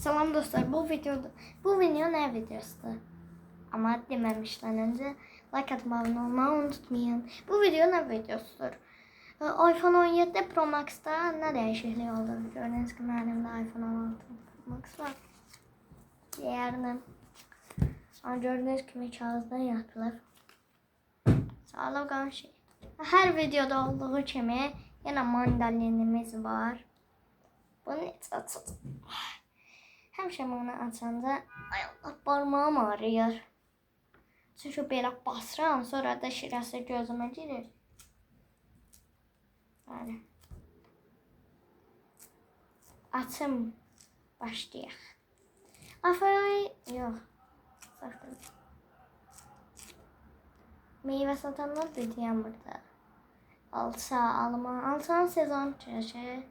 Salam dostlar, bu video ne videosudur? Ama dememişten önce like atmayı, abone olmayı unutmayın. Bu video ne videosudur? iPhone 17 Pro Max'ta ne değişiklik oldu? Gördüğünüz gibi elimde iPhone 16 Pro Max var. Diğerinin gördüğünüz gibi kağıtdan yapılır. Sağlam qalan şey. Her videoda olduğu kimi yine mandalinimiz var. Bunu hiç açalım. Həmişə bunu açanda ay Allah barmağım ağrıyır. Çünki belə basıram, sonra da şirəsi gözümə girir. Yəni. Açım, başlayaq. Yox. Saxdım. Meyvə satanlar deyəm burada. Alsan sezon çəkir.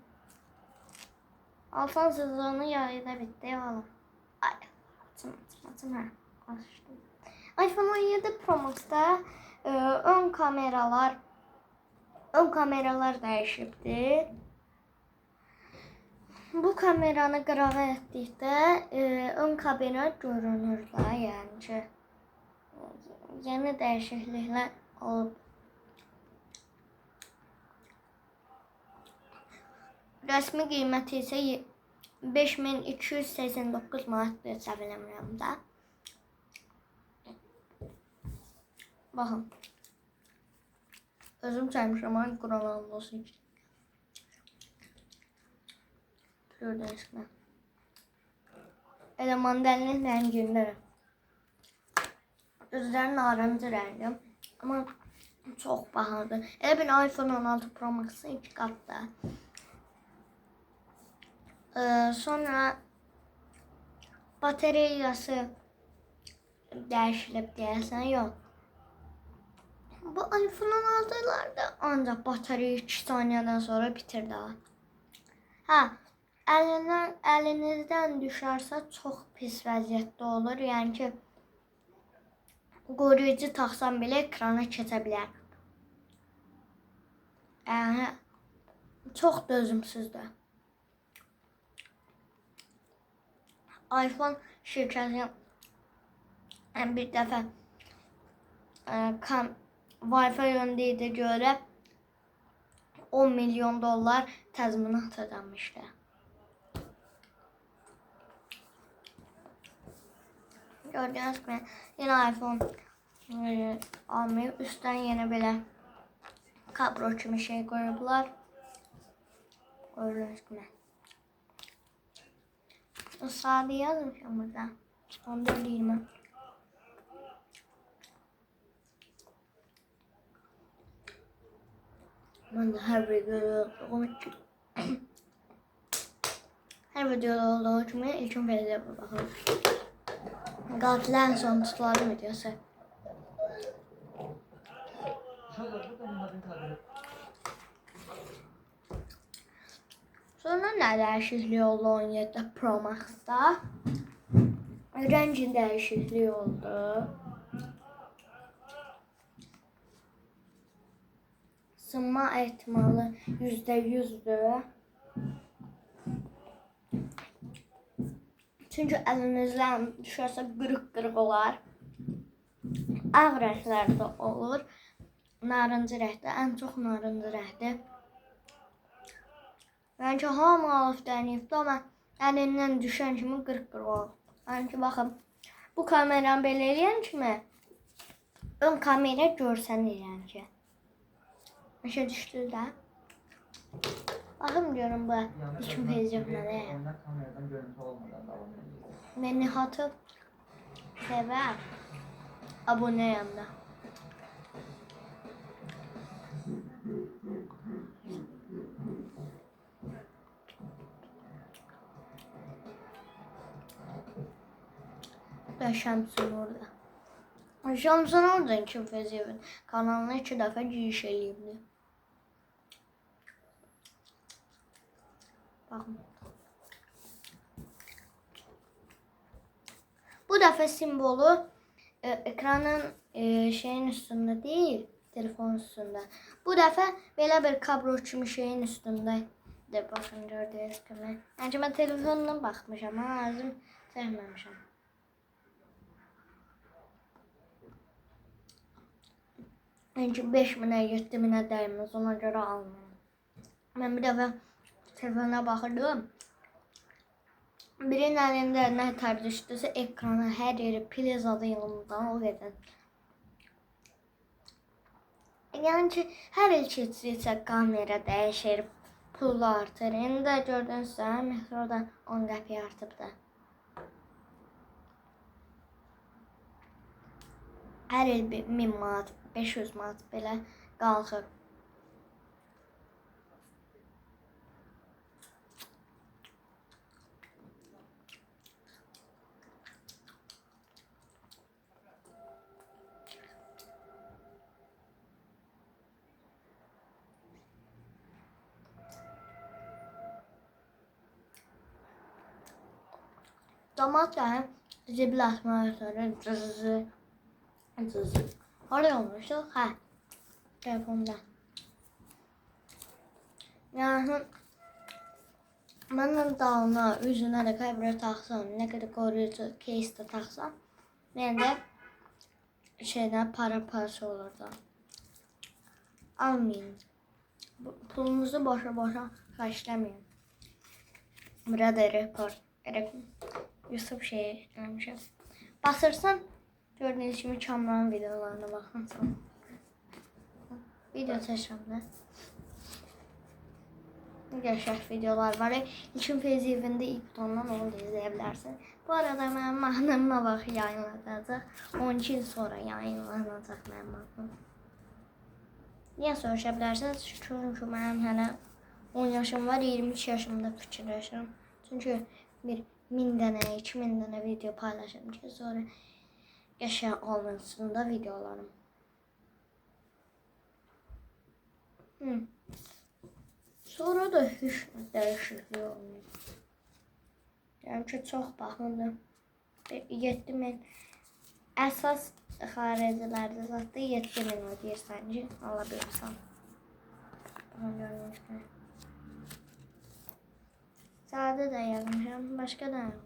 Alsan sezonu yayda bitti oğlum. Ay, açım ha. Açtım. iPhone 17 Pro Max'ta ön kameralar değişibdi. Bu kameranı qırağa etdikdə ön kamera görünür da, yəni ki, yeni dəyişikliklər olub. Rəsmi qiyməti isə 5289 manatdır, səhv eləmirəm də. Baxın. Özüm çəkmişəm, amma Quran olsun ki. Gördüyünüz kimi. Elə mandalinin rəngindədir. Özləri narıncı rəngim. Amma çox bahadır. Elə bir iPhone 16 Pro Max-ın 2 qatda. Sonra bataryası dəyişilib deyəsən, yox. Bu iPhone 16'larda ancaq bataryayı 2 saniyədən sonra bitir daha. Hə, əlinizdən düşərsə çox pis vəziyyətdə olur. Yəni ki, qoruyucu taxsam belə ekrana keçə bilər. Yəni, çox dözümsüzdür. iPhone şirkəti bir dəfə Wi-Fi yöndəydi görə 10 milyon dollar təzminat ödənmişdi. Gördüyünüz kimi yine iPhone almayıb üstdən yenə belə kablo kimi şey qoyublar. Gördüyünüz kimi. Sadə yazmışam burada. 14-20. Ben de her videoda olduğum için ilkin videoya bakalım. Qatilən son tutuları videosu. Sonra nə dəyişikliyi oldu 17 Pro Max'da? Rəngin dəyişikliyi oldu. Sınma ehtimalı %100'dür. Çünkü əlinizdən düşərsə qırıq olar. Ağ rənglərdə olur. Narıncı rəngdə, ən çox narıncı rəngdə. Yəni ki, hamı alıb dəniyibdir, amma əlindən düşən kimi qırıq olur. Yəni ki, baxın, bu kameranı belə eləyən kimi ön kamera görsənir, yəni ki. Başa düşdü də. Baxım diyorum bu ilkin video nədir? Mən Nihatı sevər. Aboneyəm də. Da Şəmsun orada. Şəmsun orada ilkin videonun kanalına 2 dəfə giriş eləyibdi. Bakın. Bu dəfə simbolu ekranın şeyin üstündə deyil, telefon üstündə. Bu dəfə belə bir kablo kimi şeyin üstündə de baxın gördüyünüz kimi. Yəni mən telefondan baxmışam, özüm sevməmişəm. Yəni 5000-ə, 7000-ə dəyməz, ona görə almıram. Mən bir dəfə telefona baxırdım. Birinin əlində nə tər düşdüsə ekrana, hər yeri pil zadı yanımda o qədər. Yəni ki, hər il keçdikcə kamera dəyişir, pul artır. İndi də gördünüzsə, metroda 10 qəpiyə artıbdı. Hər il 1000 manat, 500 manat belə qalxır. Damat da zibil atmağa sonra cızı. Oraya olmuşdu, hə, telefonda. Yəni, məndən dalına, üzünə də qəbrə taxsam, nə qədər qoruyucu case də taxsam, mən də şeydən para olurdu. Almayın. Pulunuzu boşa xərcləməyin. Burada report. Yusuf şey eləmişəm. Basırsan, gördüyünüz kimi Kamranın videolarına baxırsan. Video çəkirəm də. Qəşəng videolar var. İlkin Feyziyevində ilk butondan onu da izləyə bilərsən. Bu arada mənim mahnımla baxı yayınlanacaq. 12 il sonra yayınlanacaq mənim mahnım. Niyə soruşa bilərsiniz? Çünki mənim hələ 10 yaşım var, 23 yaşımda fikirləşirəm. Çünki 1000 dənə, 2000 dənə video paylaşırım ki, sonra qəşəng alınsın da videolarım. Sonra da heç dəyişiklik olmuyor. Yəni ki, çox baxımdır. 7000 əsas xaricilərdə zətdə 7000 ödəyirsən ki, ala bilirsən. Bunu görmüş ki. Sadə də yazmışam, başqa da yox.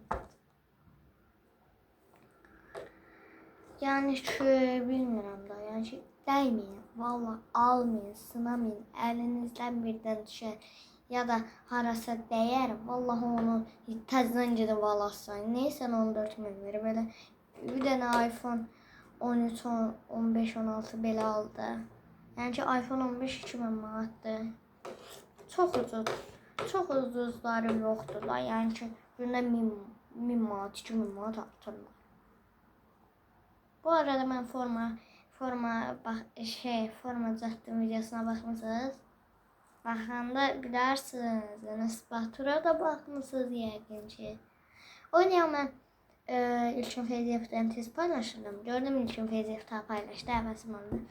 Yəni ki, bilmirəm da, yəni ki, dəyməyin, valla almayın, sınamayın, əlinizdən birdən düşər ya da harasa dəyər, valla onu təzdən gedib alasın. Neysən 14.000 verir, belə bir dənə iPhone 13, 15, 16 belə aldı. Yəni ki, iPhone 15 2000 manatdır. Çox ucuz. Çox ucuzları yoxdur da, yəni ki, günə 1000 manat, 2000 manat artırlar. Bu arada mən forma cəhdin videosuna baxmısınız. Baxanda bilərsiniz, Enes Batur'a da baxmısınız yəqin ki. Oynayan mən İlkin Feyziyevdən tez paylaşırdım. Gördüm İlkin Feyziyevdə paylaşdı, həvəsim oldu.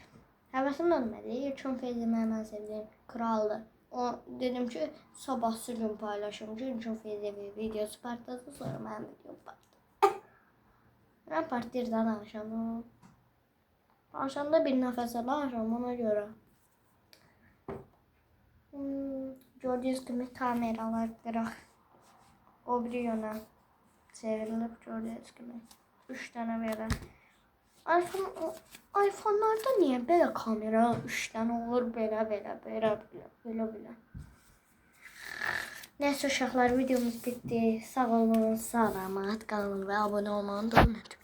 Həvəsim olmadı, İlkin Feyziyev mən sevdiyim kraldır. O dedim ki, sabahsı gün paylaşım ki, İlkin Feyziyev videosu partladı, sonra mənim videom partladı. Mən partiyerdən danışam. Danışanda bir nəfəsə danışam ona görə. Gördüyünüz kimi kameralar qıraq. O biri yönə çevrilib gördüyünüz kimi. 3 dənə verəm. iPhone'larda niyə belə kamera 3 dənə olur, belə. Neyse uşaqlar, videomuz bitdi. Sağ olun, salamat qalın və abunə olmağı unutmayın.